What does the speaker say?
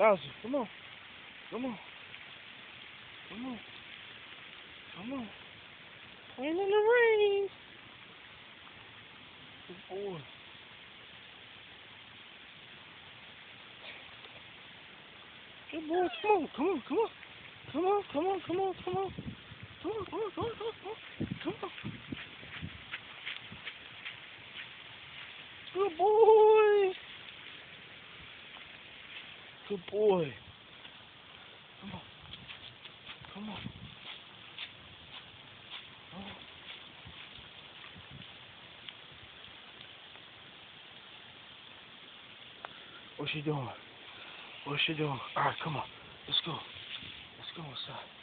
Bowser, come on. Come on. Come on. Come on. Playing in the rain. Good boy. Good boy. Come on. Come on. Come on. Come on. Come on. Come on. Come on. Come on. Come on. Come on. Come on. Come on. Good boy. Good boy. Come on. Come on. Come on. What's she doing? What's she doing? All right, come on. Let's go. Let's go inside.